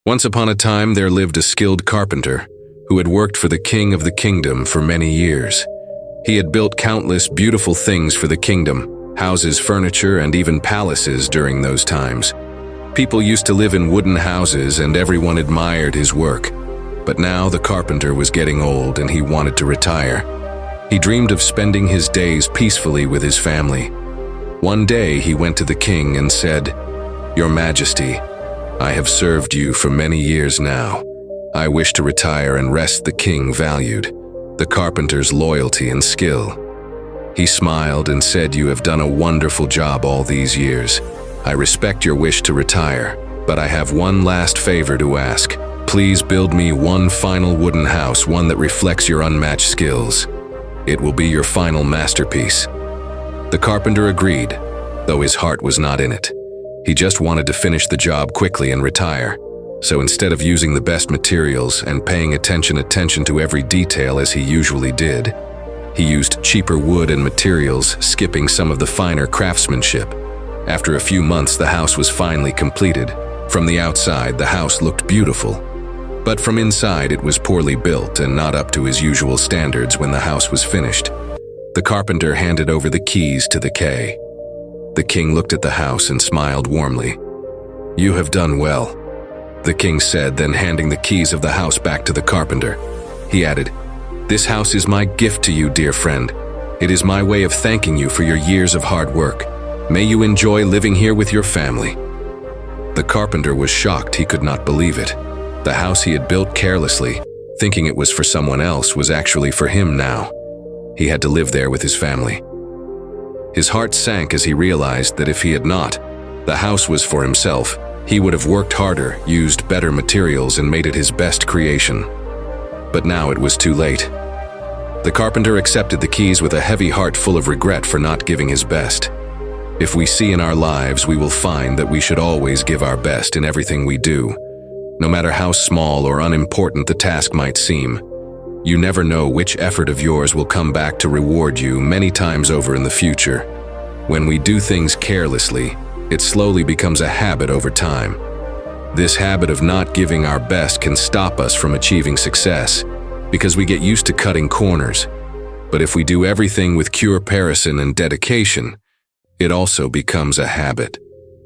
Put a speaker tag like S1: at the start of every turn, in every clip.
S1: Once upon a time, there lived a skilled carpenter who had worked for the king of the kingdom for many years. He had built countless beautiful things for the kingdom, houses, furniture, and even palaces during those times. People used to live in wooden houses and everyone admired his work. But now the carpenter was getting old and he wanted to retire. He dreamed of spending his days peacefully with his family. One day he went to the king and said, "Your Majesty, I have served you for many years now. I wish to retire and rest." The king valued the carpenter's loyalty and skill. He smiled and said, "You have done a wonderful job all these years. I respect your wish to retire, but I have one last favor to ask. Please build me one final wooden house, one that reflects your unmatched skills. It will be your final masterpiece." The carpenter agreed, though his heart was not in it. He just wanted to finish the job quickly and retire. So instead of using the best materials and paying attention to every detail as he usually did, he used cheaper wood and materials, skipping some of the finer craftsmanship. After a few months, the house was finally completed. From the outside, the house looked beautiful. But from inside, it was poorly built and not up to his usual standards. When the house was finished, the carpenter handed over the keys to the king. The king looked at the house and smiled warmly. "You have done well," the king said, then handing the keys of the house back to the carpenter. He added, "This house is my gift to you, dear friend. It is my way of thanking you for your years of hard work. May you enjoy living here with your family." The carpenter was shocked. He could not believe it. The house he had built carelessly, thinking it was for someone else, was actually for him now. He had to live there with his family. His heart sank as he realized that if he had not, the house was for himself. He would have worked harder, used better materials, and made it his best creation. But now it was too late. The carpenter accepted the keys with a heavy heart, full of regret for not giving his best. If we see in our lives, we will find that we should always give our best in everything we do. No matter how small or unimportant the task might seem, you never know which effort of yours will come back to reward you many times over in the future. When we do things carelessly, it slowly becomes a habit over time. This habit of not giving our best can stop us from achieving success because we get used to cutting corners. But if we do everything with comparison and dedication, it also becomes a habit.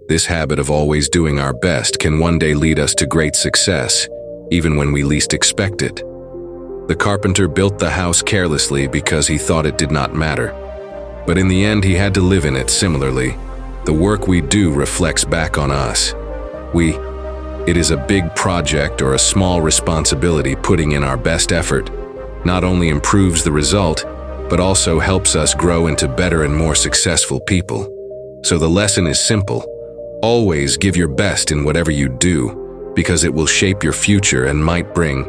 S1: This habit of always doing our best can one day lead us to great success, even when we least expect it. The carpenter built the house carelessly because he thought it did not matter. But in the end, he had to live in it. Similarly, the work we do reflects back on us. It is a big project or a small responsibility. Putting in our best effort not only improves the result, but also helps us grow into better and more successful people. So the lesson is simple. Always give your best in whatever you do, because it will shape your future and might bring